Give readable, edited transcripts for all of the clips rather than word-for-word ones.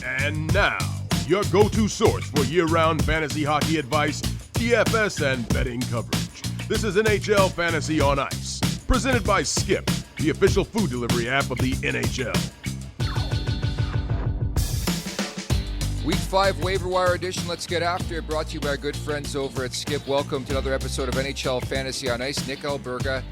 And now, your go-to source for year-round fantasy hockey advice, DFS, and betting coverage. This is NHL Fantasy on Ice, presented by Skip, the official food delivery app of the NHL. Week 5 waiver wire edition. Let's get after it. Brought to you by our good friends over at Skip. Welcome to another episode of NHL Fantasy on Ice. Nick Alberga,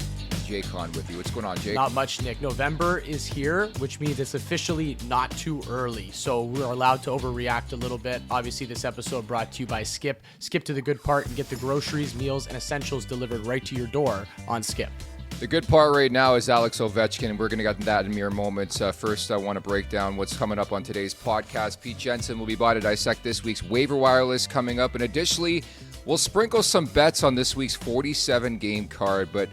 Jake Hahn with you. What's going on, Jake? Not much, Nick. November is here, which means it's officially not too early. So we're allowed to overreact a little bit. Obviously, this episode brought to you by Skip. Skip to the good part and get the groceries, meals, and essentials delivered right to your door on Skip. The good part right now is Alex Ovechkin, and we're going to get to that in mere moments. First, I want to break down what's coming up on today's podcast. Pete Jensen will be by to dissect this week's waiver wire list coming up. And additionally, we'll sprinkle some bets on this week's 47-game card. But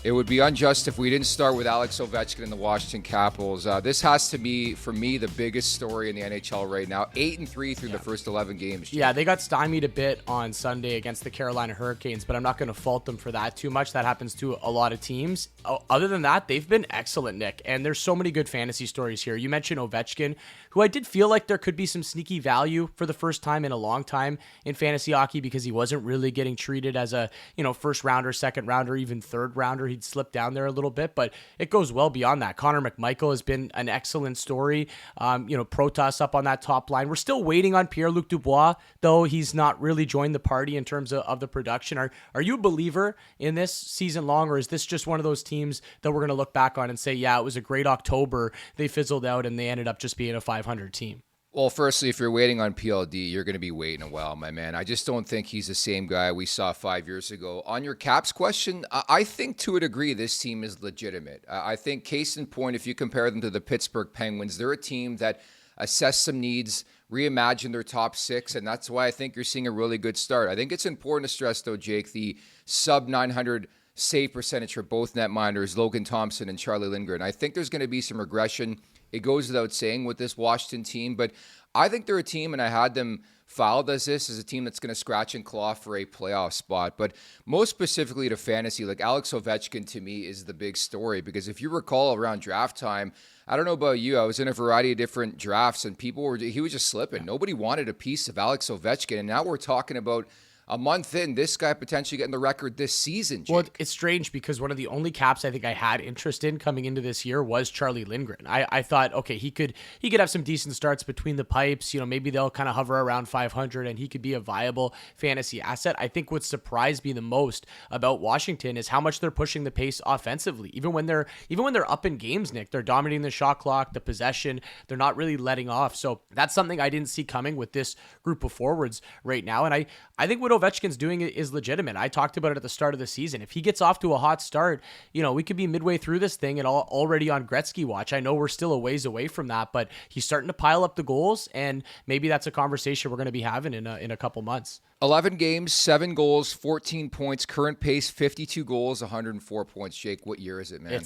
it would be unjust if we didn't start with Alex Ovechkin and the Washington Capitals. This has to be, for me, the biggest story in the NHL right now. 8-3 through the first 11 games. Jake. Yeah, they got stymied a bit on Sunday against the Carolina Hurricanes, but I'm not going to fault them for that too much. That happens to a lot of teams. Other than that, they've been excellent, Nick, and there's so many good fantasy stories here. You mentioned Ovechkin, who I did feel like there could be some sneaky value for the first time in a long time in fantasy hockey because he wasn't really getting treated as a, first rounder, second rounder, even third rounder. He'd slipped down there a little bit, but it goes well beyond that. Connor McMichael has been an excellent story. Protas up on that top line. We're still waiting on Pierre-Luc Dubois, though he's not really joined the party in terms of the production. Are you a believer in this season long, or is this just one of those teams that we're going to look back on and say, yeah, it was a great October. They fizzled out and they ended up just being a 500 team? Well, firstly, if you're waiting on PLD, you're going to be waiting a while, my man. I just don't think he's the same guy we saw 5 years ago. On your Caps question, I think to a degree this team is legitimate. I think case in point, if you compare them to the Pittsburgh Penguins, they're a team that assessed some needs, reimagined their top six, and that's why I think you're seeing a really good start. I think it's important to stress, though, Jake, the sub-900 save percentage for both netminders, Logan Thompson and Charlie Lindgren. I think there's going to be some regression. It goes without saying with this Washington team, but I think they're a team, and I had them filed as this, as a team that's going to scratch and claw for a playoff spot. But most specifically to fantasy, like Alex Ovechkin to me is the big story, because if you recall around draft time, I don't know about you, I was in a variety of different drafts, and he was just slipping. Nobody wanted a piece of Alex Ovechkin, and now we're talking about a month in, this guy potentially getting the record this season, Jake. Well, it's strange because one of the only Caps I think I had interest in coming into this year was Charlie Lindgren. I thought, okay, he could have some decent starts between the pipes. Maybe they'll kind of hover around 500 and he could be a viable fantasy asset. I think what surprised me the most about Washington is how much they're pushing the pace offensively. Even when they're up in games, Nick, they're dominating the shot clock, the possession. They're not really letting off. So that's something I didn't see coming with this group of forwards right now. And I think what Ovechkin's doing is legitimate. I talked about it at the start of the season. If he gets off to a hot start, we could be midway through this thing and already on Gretzky watch. I know we're still a ways away from that, but he's starting to pile up the goals, and maybe that's a conversation we're going to be having in a couple months. 11 games, 7 goals, 14 points, current pace, 52 goals, 104 points. Jake, what year is it, man?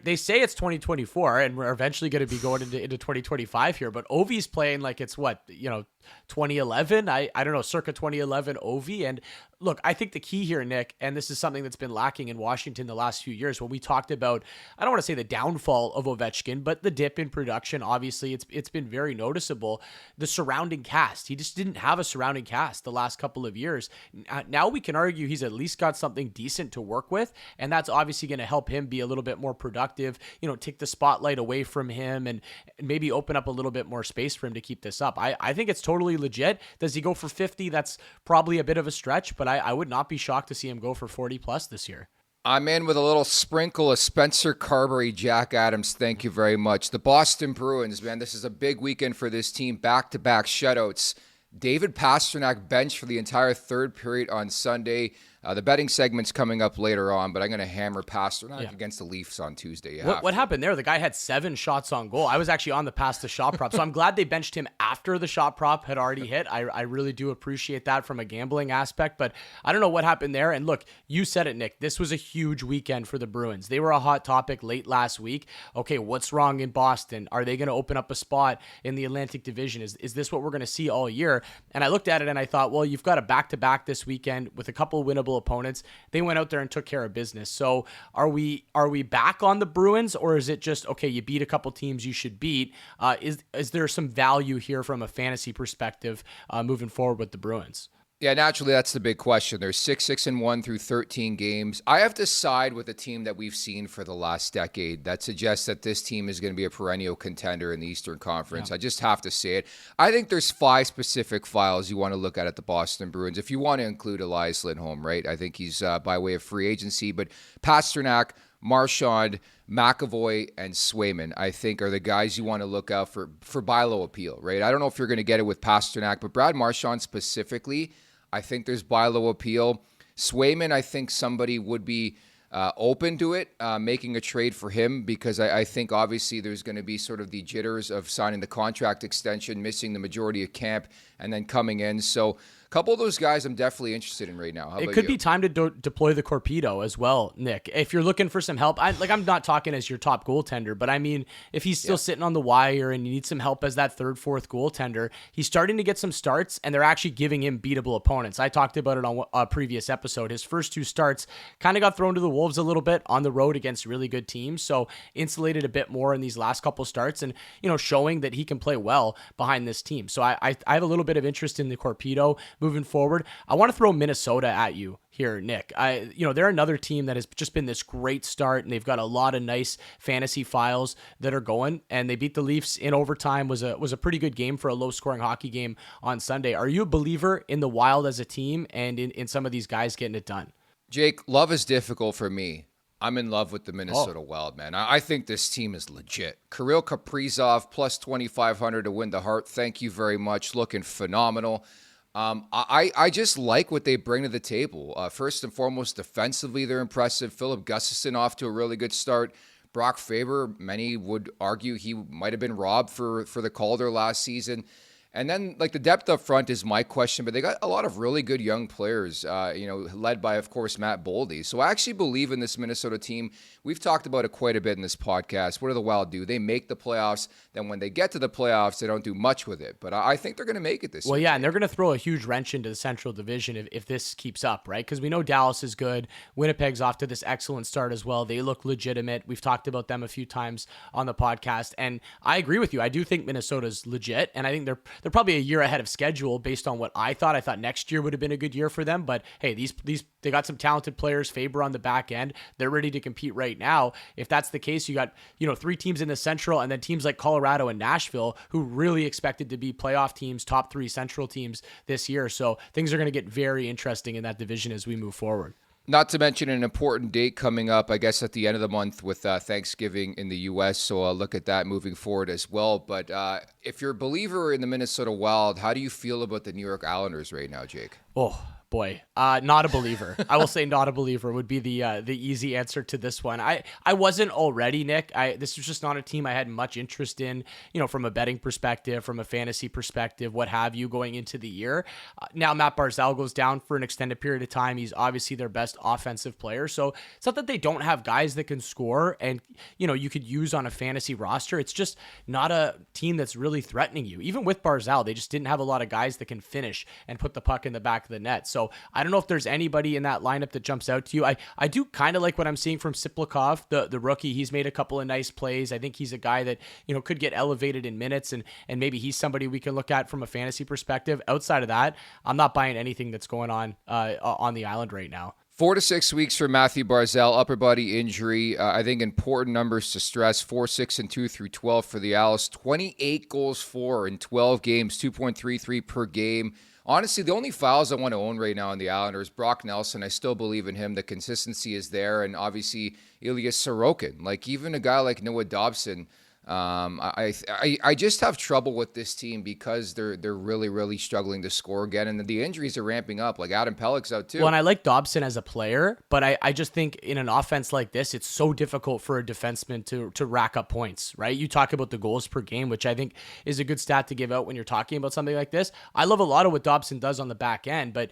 They say it's 2024, and we're eventually going to be going into 2025 here, but Ovi's playing like it's 2011? I don't know, circa 2011 Ovi. And look, I think the key here, Nick, and this is something that's been lacking in Washington the last few years, when we talked about, I don't want to say the downfall of Ovechkin, but the dip in production, obviously it's been very noticeable. The surrounding cast, he just didn't have a surrounding cast the last couple of years. Now we can argue he's at least got something decent to work with, and that's obviously going to help him be a little bit more productive, take the spotlight away from him and maybe open up a little bit more space for him to keep this up. I think it's totally legit. Does he go for 50? That's probably a bit of a stretch, but I would not be shocked to see him go for 40 plus this year. I'm in with a little sprinkle of Spencer Carberry, Jack Adams. Thank you very much. The Boston Bruins, man, this is a big weekend for this team. Back-to-back shutouts. David Pastrnak benched for the entire third period on Sunday. The betting segment's coming up later on, but I'm going to hammer Pastrnak against the Leafs on Tuesday. What happened there? The guy had 7 shots on goal. I was actually on the pass to shot prop, so I'm glad they benched him after the shot prop had already hit. I really do appreciate that from a gambling aspect, but I don't know what happened there. And look, you said it, Nick. This was a huge weekend for the Bruins. They were a hot topic late last week. Okay, what's wrong in Boston? Are they going to open up a spot in the Atlantic Division? Is this what we're going to see all year? And I looked at it and I thought, well, you've got a back-to-back this weekend with a couple winnable beatable opponents. They went out there and took care of business. So are we back on the Bruins, or is it just, okay, you beat a couple teams you should beat? Is there some value here from a fantasy perspective moving forward with the Bruins? Yeah, naturally, that's the big question. They're 6-1 through 13 games. I have to side with a team that we've seen for the last decade that suggests that this team is going to be a perennial contender in the Eastern Conference. Yeah. I just have to say it. I think there's 5 specific files you want to look at the Boston Bruins. If you want to include Elias Lindholm, right? I think he's by way of free agency, but Pasternak, Marchand, McAvoy, and Swayman, I think, are the guys you want to look out for buy low appeal, right? I don't know if you're going to get it with Pasternak, but Brad Marchand specifically, I think there's buy low appeal. Swayman, I think somebody would be open to it, making a trade for him, because I think obviously there's going to be sort of the jitters of signing the contract extension, missing the majority of camp, and then coming in. So a couple of those guys I'm definitely interested in right now. How it about could you? be time to deploy the Corpedo as well, Nick. If you're looking for some help, I'm not talking as your top goaltender, but I mean, if he's still sitting on the wire and you need some help as that third, fourth goaltender, he's starting to get some starts, and they're actually giving him beatable opponents. I talked about it on a previous episode. His first 2 starts kind of got thrown to the Wolves a little bit on the road against really good teams, so insulated a bit more in these last couple starts, and showing that he can play well behind this team. So I have a little bit of interest in the Corpedo moving forward. I want to throw Minnesota at you here, Nick. They're another team that has just been this great start, and they've got a lot of nice fantasy files that are going, and they beat the Leafs in overtime. Was a pretty good game for a low-scoring hockey game on Sunday. Are you a believer in the Wild as a team and in some of these guys getting it done? Jake, love is difficult for me. I'm in love with the Minnesota Wild, man. I think this team is legit. Kirill Kaprizov plus 2,500 to win the Hart. Thank you very much. Looking phenomenal. I just like what they bring to the table. First and foremost, defensively, they're impressive. Philip Gustafsson off to a really good start. Brock Faber, many would argue he might have been robbed for the Calder last season. And then, the depth up front is my question, but they got a lot of really good young players, led by, of course, Matt Boldy. So I actually believe in this Minnesota team. We've talked about it quite a bit in this podcast. What do the Wild do? They make the playoffs. Then when they get to the playoffs, they don't do much with it. But I think they're going to make it this year. Well, yeah, and they're going to throw a huge wrench into the Central Division if this keeps up, right? Because we know Dallas is good. Winnipeg's off to this excellent start as well. They look legitimate. We've talked about them a few times on the podcast. And I agree with you. I do think Minnesota's legit, and I think they're probably a year ahead of schedule based on what I thought. I thought next year would have been a good year for them, but hey, these they got some talented players. Faber on the back end, they're ready to compete right now. If that's the case, you got 3 teams in the Central, and then teams like Colorado and Nashville who really expected to be playoff teams, top 3 Central teams this year. So things are going to get very interesting in that division as we move forward. Not to mention an important date coming up, I guess, at the end of the month with Thanksgiving in the U.S., so I'll look at that moving forward as well. But if you're a believer in the Minnesota Wild, how do you feel about the New York Islanders right now, Jake? Oh, boy, not a believer. I will say not a believer would be the easy answer to this one. I wasn't already, Nick. This was just not a team I had much interest in, from a betting perspective, from a fantasy perspective, what have you, going into the year. Now Matt Barzal goes down for an extended period of time. He's obviously their best offensive player. So it's not that they don't have guys that can score and, you could use on a fantasy roster. It's just not a team that's really threatening you. Even with Barzal, they just didn't have a lot of guys that can finish and put the puck in the back of the net. So I don't know if there's anybody in that lineup that jumps out to you. I do kind of like what I'm seeing from Siplikov, the rookie. He's made a couple of nice plays. I think he's a guy that, could get elevated in minutes, and maybe he's somebody we can look at from a fantasy perspective. Outside of that, I'm not buying anything that's going on the island right now. 4 to 6 weeks for Matthew Barzal, upper body injury. I think important numbers to stress: 4, 6, and 2 through 12 for the Owls. 28 goals for in 12 games, 2.33 per game. Honestly, the only fouls I want to own right now in the Islanders, Brock Nelson. I still believe in him. The consistency is there. And obviously, Ilya Sorokin. Even a guy like Noah Dobson, I just have trouble with this team because they're really, really struggling to score again. And the injuries are ramping up. Adam Pellick's out too. Well, and I like Dobson as a player, but I just think in an offense like this, it's so difficult for a defenseman to rack up points, right? You talk about the goals per game, which I think is a good stat to give out when you're talking about something like this. I love a lot of what Dobson does on the back end, but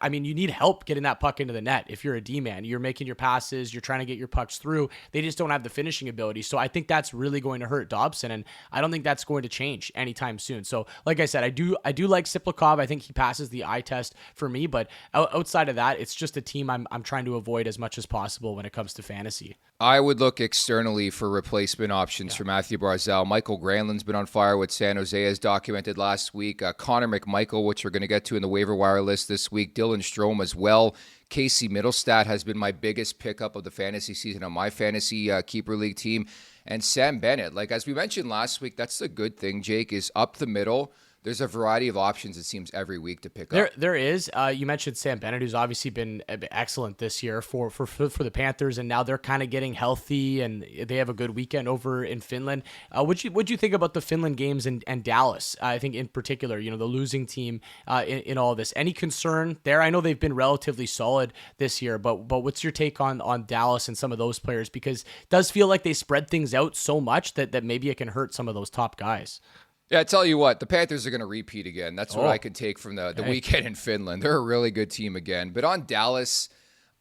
I mean, you need help getting that puck into the net. If you're a D-man, you're making your passes, you're trying to get your pucks through. They just don't have the finishing ability. So I think that's really going to to hurt Dobson, and I don't think that's going to change anytime soon. So, like I said, I do like Siplakov. I think he passes the eye test for me, but outside of that, it's just a team I'm trying to avoid as much as possible when it comes to fantasy. I would look externally for replacement options for Matthew Barzal. Michael Granlund's been on fire with San Jose, as documented last week. Connor McMichael, which we're going to get to in the waiver wire list this week. Dylan Strome as well. Casey Middlestat has been my biggest pickup of the fantasy season on my fantasy keeper league team. And Sam Bennett, like as we mentioned last week, that's the good thing, Jake, is up the middle. There's a variety of options, it seems, every week to pick up. There is. You mentioned Sam Bennett, who's obviously been excellent this year for the Panthers, and now they're kind of getting healthy, and they have a good weekend over in Finland. What'd you think about the Finland games and Dallas? I think in particular, the losing team in all of this. Any concern there? I know they've been relatively solid this year, but what's your take on Dallas and some of those players? Because it does feel like they spread things out so much that maybe it can hurt some of those top guys. Yeah, I tell you what, the Panthers are going to repeat again. That's what I could take from the weekend in Finland. They're a really good team again. But on Dallas,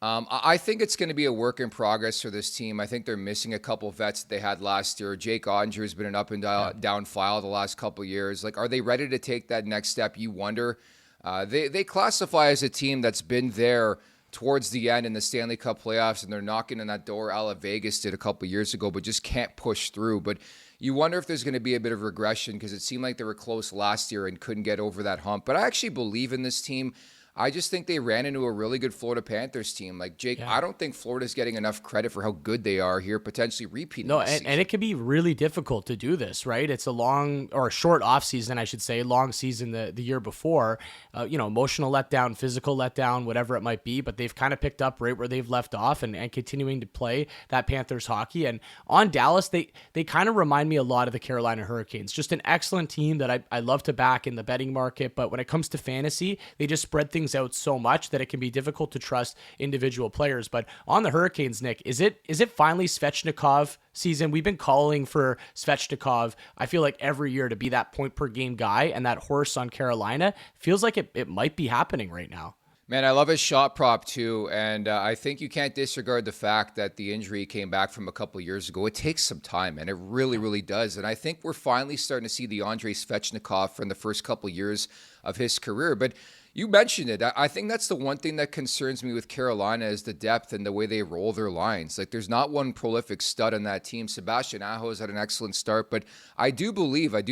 I think it's going to be a work in progress for this team. I think they're missing a couple of vets that they had last year. Jake Ottinger has been an up and down file the last couple of years. Like, are they ready to take that next step? You wonder. They classify as a team that's been there towards the end in the Stanley Cup playoffs, and they're knocking on that door. Ala Vegas did a couple of years ago, but just can't push through. But you wonder if there's going to be a bit of regression because it seemed like they were close last year and couldn't get over that hump. But I actually believe in this team. I just think they ran into a really good Florida Panthers team. Like, Jake, I don't think Florida's getting enough credit for how good they are here, potentially repeating. No, and it can be really difficult to do this, right? It's a short off season, I should say, long season the year before. Emotional letdown, physical letdown, whatever it might be, but they've kind of picked up right where they've left off and continuing to play that Panthers hockey. And on Dallas, they kind of remind me a lot of the Carolina Hurricanes. Just an excellent team that I love to back in the betting market, but when it comes to fantasy, they just spread things out so much that it can be difficult to trust individual players. But on the Hurricanes, Nick, is it finally Svechnikov season? We've been calling for Svechnikov, I feel like every year, to be that point per game guy, and that horse on Carolina feels like it might be happening right now. Man, I love his shot prop too, and I think you can't disregard the fact that the injury came back from a couple of years ago. It takes some time, and it really, really does. And I think we're finally starting to see the Andrei Svechnikov from the first couple of years of his career. But you mentioned it. I think that's the one thing that concerns me with Carolina is the depth and the way they roll their lines. Like, there's not one prolific stud on that team. Sebastian Aho's had an excellent start, but I do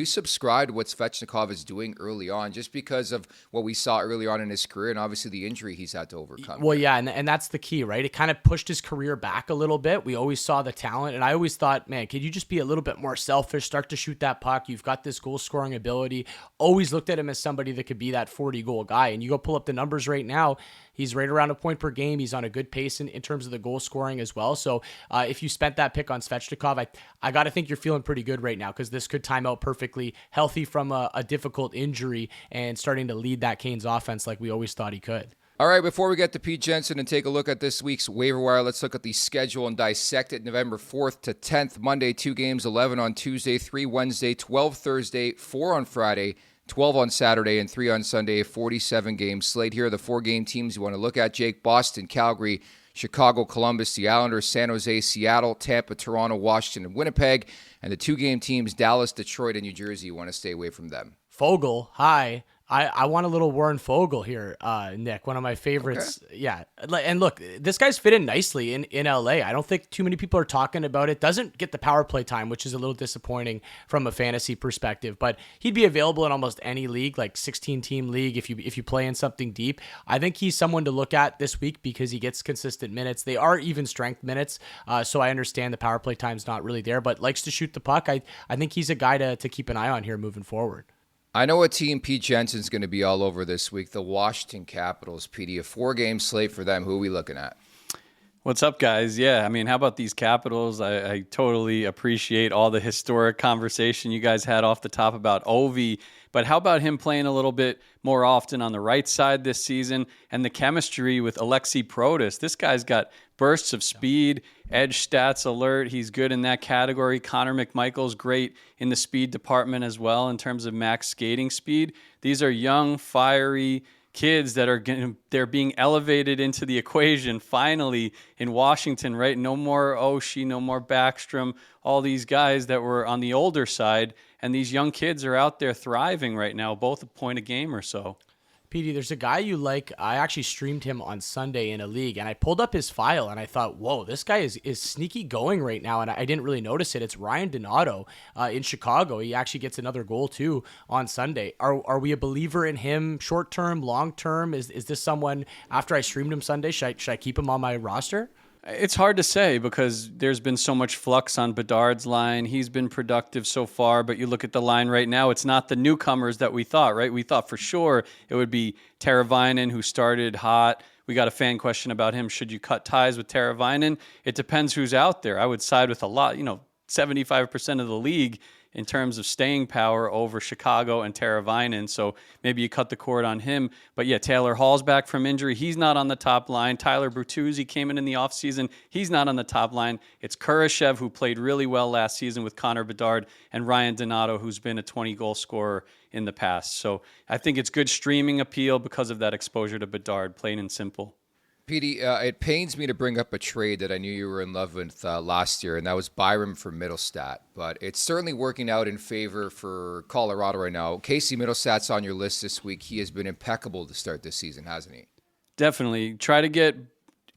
subscribe to what Svechnikov is doing early on just because of what we saw early on in his career and obviously the injury he's had to overcome. Well, yeah, and that's the key, right? It kind of pushed his career back a little bit. We always saw the talent, and I always thought, man, could you just be a little bit more selfish, start to shoot that puck? You've got this goal-scoring ability. Always looked at him as somebody that could be that 40-goal guy. And you go pull up the numbers right now, he's right around a point per game. He's on a good pace in terms of the goal scoring as well. So if you spent that pick on Svechnikov, I got to think you're feeling pretty good right now because this could time out perfectly, healthy from a difficult injury and starting to lead that Canes offense like we always thought he could. All right, before we get to Pete Jensen and take a look at this week's waiver wire, let's look at the schedule and dissect it. November 4th to 10th, Monday, 2 games, 11 on Tuesday, 3 Wednesday, 12 Thursday, 4 on Friday, 12 on Saturday, and 3 on Sunday, a 47-game slate. Here are the 4-game teams you want to look at, Jake. Boston, Calgary, Chicago, Columbus, the Islanders, San Jose, Seattle, Tampa, Toronto, Washington, and Winnipeg. And the 2-game teams, Dallas, Detroit, and New Jersey. You want to stay away from them. Fogle, hi. I want a little Warren Fogle here, Nick, one of my favorites. Okay. Yeah. And look, this guy's fit in nicely in LA. I don't think too many people are talking about it. Doesn't get the power play time, which is a little disappointing from a fantasy perspective, but he'd be available in almost any league, like 16-team league, if you play in something deep. I think he's someone to look at this week because he gets consistent minutes. They are even strength minutes, so I understand the power play time's not really there, but likes to shoot the puck. I think he's a guy to keep an eye on here moving forward. I know a team Pete Jensen's going to be all over this week, the Washington Capitals. PD, a 4-game slate for them. Who are we looking at? What's up, guys? Yeah, I mean, how about these Capitals? I totally appreciate all the historic conversation you guys had off the top about Ovi, but how about him playing a little bit more often on the right side this season and the chemistry with Alexei Protas? This guy's got bursts of speed, edge stats alert. He's good in that category. Connor McMichael's great in the speed department as well in terms of max skating speed. These are young, fiery, kids that they're being elevated into the equation finally in Washington, right? No more Oshie, no more Backstrom, all these guys that were on the older side. And these young kids are out there thriving right now, both a point a game or so. PD, there's a guy you like. I actually streamed him on Sunday in a league, and I pulled up his file, and I thought, whoa, this guy is sneaky going right now, and I didn't really notice it. It's Ryan Donato in Chicago. He actually gets another goal, too, on Sunday. Are we a believer in him short-term, long-term? Is this someone, after I streamed him Sunday, should I keep him on my roster? It's hard to say because there's been so much flux on Bedard's line. He's been productive so far, but you look at the line right now, it's not the newcomers that we thought, right? We thought for sure it would be Teravainen, who started hot. We got a fan question about him. Should you cut ties with Teravainen? It depends who's out there. I would side with 75% of the league in terms of staying power over Chicago and Teravainen. So maybe you cut the cord on him. But yeah, Taylor Hall's back from injury. He's not on the top line. Tyler Bertuzzi came in the offseason. He's not on the top line. It's Kurashev, who played really well last season with Connor Bedard, and Ryan Donato, who's been a 20-goal scorer in the past. So I think it's good streaming appeal because of that exposure to Bedard, plain and simple. Petey, it pains me to bring up a trade that I knew you were in love with last year, and that was Byram for Middlestat. But it's certainly working out in favor for Colorado right now. Casey Middlestat's on your list this week. He has been impeccable to start this season, hasn't he? Definitely. Try to get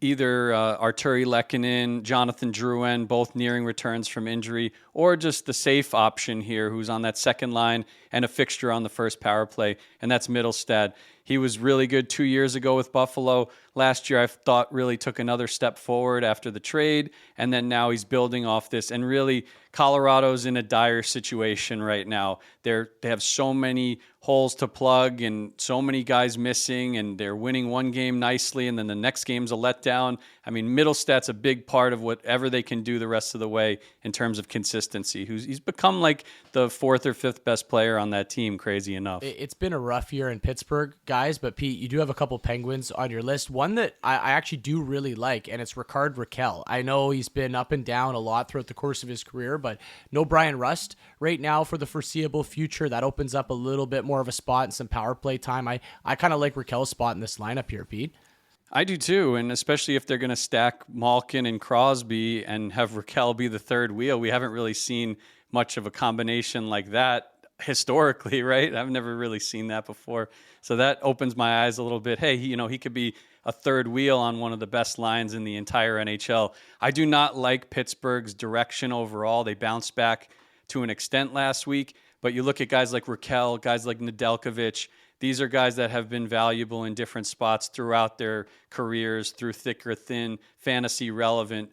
either Arturi Lehkonen, Jonathan Drouin, both nearing returns from injury, or just the safe option here who's on that second line and a fixture on the first power play, and that's Middlestat. He was really good 2 years ago with Buffalo. Last year, I thought really took another step forward after the trade, and then now he's building off this. And really, Colorado's in a dire situation right now. They have so many holes to plug and so many guys missing, and they're winning one game nicely, and then the next game's a letdown. I mean, Middlestat's a big part of whatever they can do the rest of the way in terms of consistency. He's become like the fourth or fifth best player on that team, crazy enough. It's been a rough year in Pittsburgh, guys, but Pete, you do have a couple Penguins on your list. One that I actually do really like, and it's Rickard Rakell. I know he's been up and down a lot throughout the course of his career, but no Brian Rust right now for the foreseeable future. That opens up a little bit more of a spot and some power play time. I kind of like Rakell's spot in this lineup here, Pete. I do too, and especially if they're going to stack Malkin and Crosby and have Rakell be the third wheel. We haven't really seen much of a combination like that historically, right? I've never really seen that before. So that opens my eyes a little bit. Hey, he could be a third wheel on one of the best lines in the entire NHL. I do not like Pittsburgh's direction overall. They bounced back to an extent last week, but you look at guys like Rakell, guys like Nedeljkovic. These are guys that have been valuable in different spots throughout their careers, through thick or thin, fantasy relevant,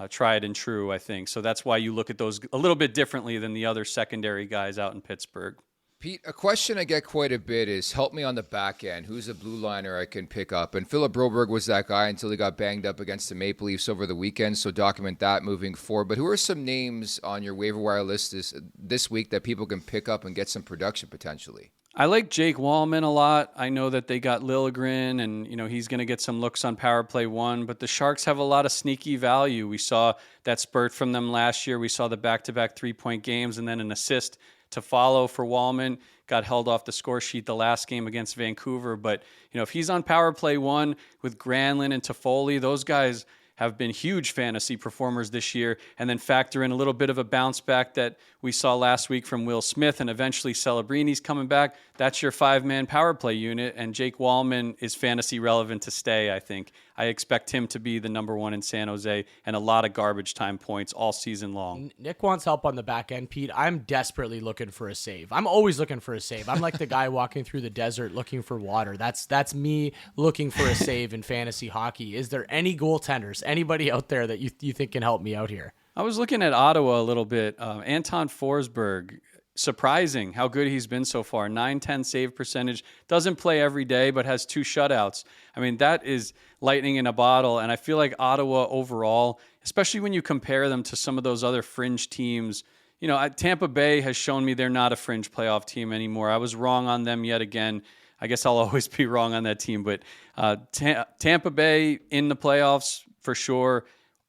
tried and true, I think. So that's why you look at those a little bit differently than the other secondary guys out in Pittsburgh. Pete, a question I get quite a bit is, help me on the back end. Who's a blue liner I can pick up? And Philip Broberg was that guy until he got banged up against the Maple Leafs over the weekend, so document that moving forward. But who are some names on your waiver wire list this week that people can pick up and get some production potentially? I like Jake Wallman a lot. I know that they got Liljegren, and he's going to get some looks on power play one, but the Sharks have a lot of sneaky value. We saw that spurt from them last year. We saw the back-to-back 3-point games and then an assist to follow for Wallman. Got held off the score sheet the last game against Vancouver, but if he's on power play one with Granlund and Toffoli, those guys have been huge fantasy performers this year, and then factor in a little bit of a bounce back that we saw last week from Will Smith, and eventually Celebrini's coming back. That's your 5-man power play unit, and Jake Wallman is fantasy relevant to stay, I think. I expect him to be the number one in San Jose and a lot of garbage time points all season long. Nick wants help on the back end, Pete. I'm desperately looking for a save. I'm always looking for a save. I'm like the guy walking through the desert looking for water. That's me looking for a save in fantasy hockey. Is there any goaltenders, anybody out there that you think can help me out here? I was looking at Ottawa a little bit. Anton Forsberg, surprising how good he's been so far. 9-10 save percentage. Doesn't play every day, but has 2 shutouts. I mean, that is lightning in a bottle. And I feel like Ottawa overall, especially when you compare them to some of those other fringe teams, Tampa Bay has shown me they're not a fringe playoff team anymore. I was wrong on them yet again. I guess I'll always be wrong on that team. But Tampa Bay in the playoffs for sure.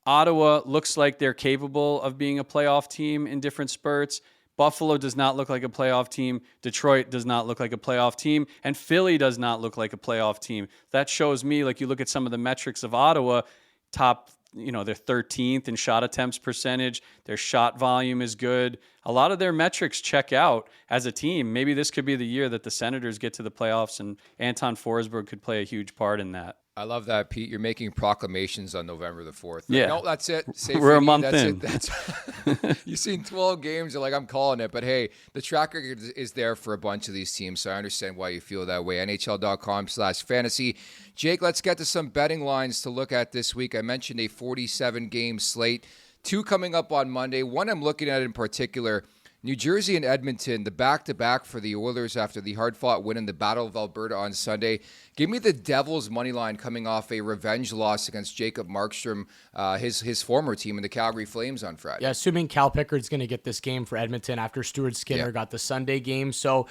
Ottawa looks like they're capable of being a playoff team in different spurts. Buffalo does not look like a playoff team. Detroit does not look like a playoff team. And Philly does not look like a playoff team. That shows me, like, you look at some of the metrics of Ottawa, top, they're 13th in shot attempts percentage. Their shot volume is good. A lot of their metrics check out as a team. Maybe this could be the year that the Senators get to the playoffs, and Anton Forsberg could play a huge part in that. I love that, Pete. You're making proclamations on November the 4th. Yeah. No, that's it. We're a month in. That's you've seen 12 games. You're like, I'm calling it. But hey, the track record is there for a bunch of these teams, so I understand why you feel that way. NHL.com/fantasy. Jake, let's get to some betting lines to look at this week. I mentioned a 47-game slate. 2 coming up on Monday. One I'm looking at in particular, New Jersey and Edmonton, the back-to-back for the Oilers after the hard-fought win in the Battle of Alberta on Sunday. Give me the Devils' money line coming off a revenge loss against Jacob Markstrom, his former team in the Calgary Flames on Friday. Yeah, assuming Cal Pickard's going to get this game for Edmonton after Stuart Skinner got the Sunday game. So,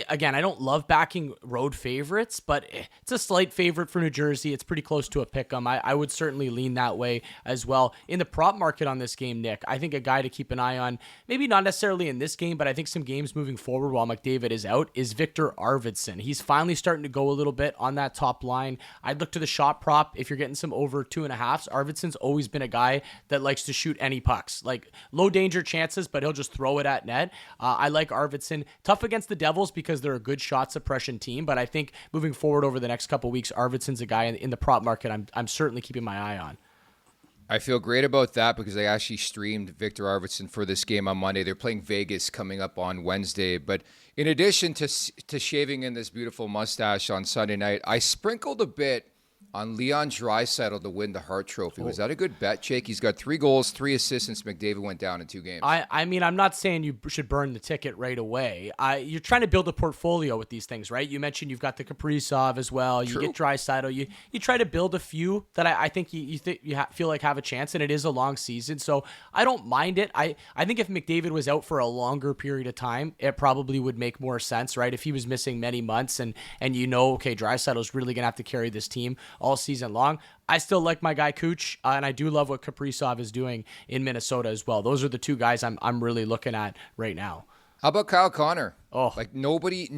again, I don't love backing road favorites, but it's a slight favorite for New Jersey. It's pretty close to a pick 'em. I would certainly lean that way as well. In the prop market on this game, Nick, I think a guy to keep an eye on, maybe not necessarily in this game, but I think some games moving forward while McDavid is out, is Victor Arvidsson. He's finally starting to go a little bit on that top line. I'd look to the shot prop if you're getting some over 2.5s. Arvidsson's always been a guy that likes to shoot any pucks, like low danger chances, but he'll just throw it at net. I like Arvidsson. Tough against the Devils because they're a good shot suppression team, but I think moving forward over the next couple weeks, Arvidsson's a guy in the prop market I'm certainly keeping my eye on. I feel great about that because they actually streamed Victor Arvidsson for this game on Monday. They're playing Vegas coming up on Wednesday. But in addition to shaving in this beautiful mustache on Sunday night, I sprinkled a bit on Leon Draisaitl to win the Hart Trophy. Was that a good bet, Jake? He's got 3 goals, 3 assists since McDavid went down in 2 games. I mean, I'm not saying you should burn the ticket right away. You're trying to build a portfolio with these things, right? You mentioned you've got the Kaprizov as well. You get Draisaitl. You try to build a few that I think you feel like have a chance, and it is a long season, so I don't mind it. I think if McDavid was out for a longer period of time, it probably would make more sense, right? If he was missing many months and okay, Draisaitl's really going to have to carry this team all season long. I still like my guy Cooch, and I do love what Kaprizov is doing in Minnesota as well. Those are the 2 guys I'm really looking at right now. How about Kyle Connor? Oh, like nobody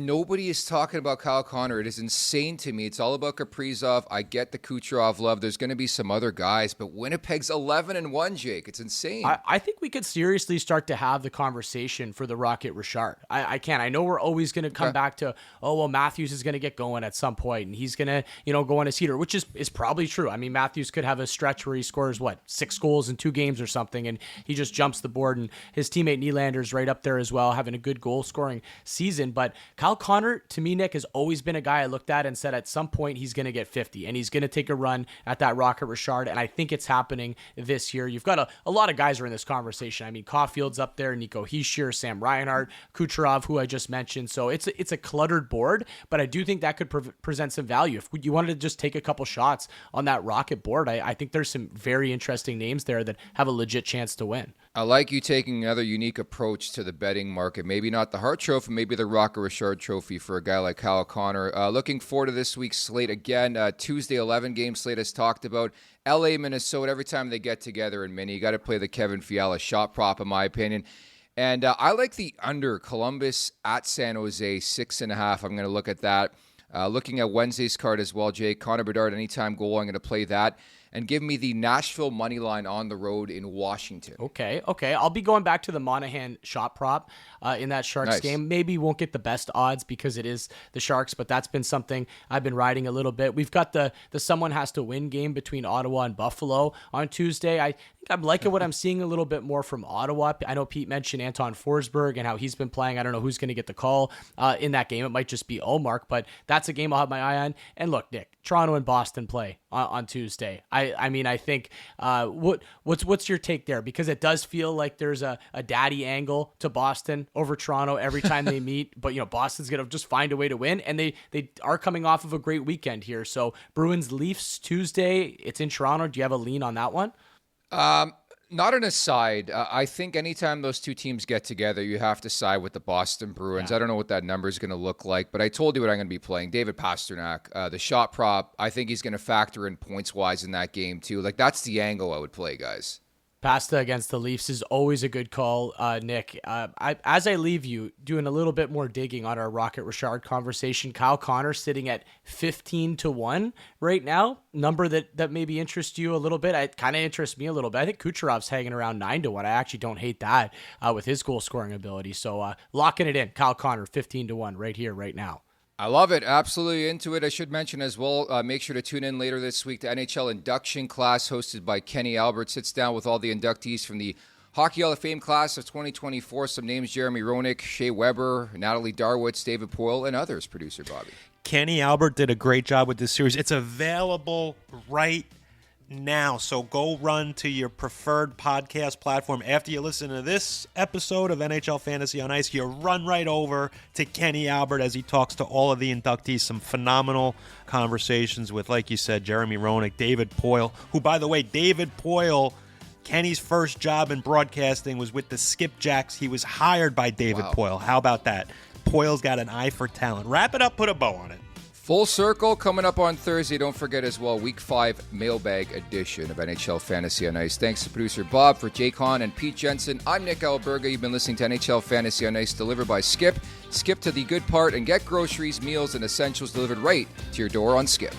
is talking about Kyle Connor. It is insane to me. It's all about Kaprizov. I get the Kucherov love. There's going to be some other guys, but Winnipeg's 11-1, Jake. It's insane. I think we could seriously start to have the conversation for the Rocket Richard. I can. I know we're always going to come back to, Matthews is going to get going at some point, and he's going to, go on his heater, which is probably true. I mean, Matthews could have a stretch where he scores, 6 goals in 2 games or something, and he just jumps the board, and his teammate Nylander's right up there as well, having a good goal-scoring season. But Kyle Connor, to me, Nick, has always been a guy I looked at and said at some point he's going to get 50 and he's going to take a run at that Rocket Richard, and I think it's happening this year. You've got a lot of guys are in this conversation. I mean, Caulfield's up there, Nico Hischier, Sam Reinhart, Kucherov, who I just mentioned. So it's a cluttered board, but I do think that could present some value. If you wanted to just take a couple shots on that Rocket board, I think there's some very interesting names there that have a legit chance to win. I like you taking another unique approach to the betting market. Maybe not the Hart Trophy, maybe the Rocket Richard Trophy for a guy like Kyle Connor. Looking forward to this week's slate. Again, Tuesday 11-game slate as talked about. LA, Minnesota, every time they get together in Mini, you got to play the Kevin Fiala shot prop, in my opinion. And I like the under Columbus at San Jose, 6.5. I'm going to look at that. Looking at Wednesday's card as well, Jake. Connor Bedard, anytime goal, I'm going to play that. And give me the Nashville money line on the road in Washington. Okay. I'll be going back to the Monahan shot prop in that Sharks game. Maybe won't get the best odds because it is the Sharks, but that's been something I've been riding a little bit. We've got the someone has to win game between Ottawa and Buffalo on Tuesday. I think I'm liking what I'm seeing a little bit more from Ottawa. I know Pete mentioned Anton Forsberg and how he's been playing. I don't know who's going to get the call in that game. It might just be Ullmark, but that's a game I'll have my eye on. And look, Nick, Toronto and Boston play on Tuesday. I mean, I think what's your take there? Because it does feel like there's a daddy angle to Boston over Toronto every time they meet. But Boston's gonna just find a way to win, and they are coming off of a great weekend here. So Bruins Leafs Tuesday. It's in Toronto. Do you have a lean on that one? Not an aside. I think anytime those two teams get together, you have to side with the Boston Bruins. I don't know what that number is going to look like, but I told you what I'm going to be playing. David Pastrnak, the shot prop, I think he's going to factor in points-wise in that game, too. Like, that's the angle I would play, guys. Pasta against the Leafs is always a good call, Nick. As I leave you, doing a little bit more digging on our Rocket Richard conversation, Kyle Connor sitting at 15-1 right now, number that maybe interests you a little bit. It kind of interests me a little bit. I think Kucherov's hanging around 9-1. I actually don't hate that with his goal scoring ability. So locking it in, Kyle Connor 15-1 right here, right now. I love it. Absolutely into it. I should mention as well, make sure to tune in later this week to NHL induction class hosted by Kenny Albert. Sits down with all the inductees from the Hockey Hall of Fame class of 2024. Some names: Jeremy Roenick, Shea Weber, Natalie Darwitz, David Poyle, and others, producer Bobby. Kenny Albert did a great job with this series. It's available right now, so go run to your preferred podcast platform after you listen to this episode of NHL Fantasy on Ice. You run right over to Kenny Albert as he talks to all of the inductees. Some phenomenal conversations with, like you said, Jeremy Roenick, David Poyle, who, by the way, David Poyle, Kenny's first job in broadcasting was with the Skipjacks. He was hired by David Poyle. How about that? Poyle's got an eye for talent. Wrap it up, put a bow on it. Full circle coming up on Thursday. Don't forget as well, Week 5 mailbag edition of NHL Fantasy on Ice. Thanks to producer Bob, for Jake Hahn and Pete Jensen. I'm Nick Alberga. You've been listening to NHL Fantasy on Ice, delivered by Skip. Skip to the good part and get groceries, meals, and essentials delivered right to your door on Skip.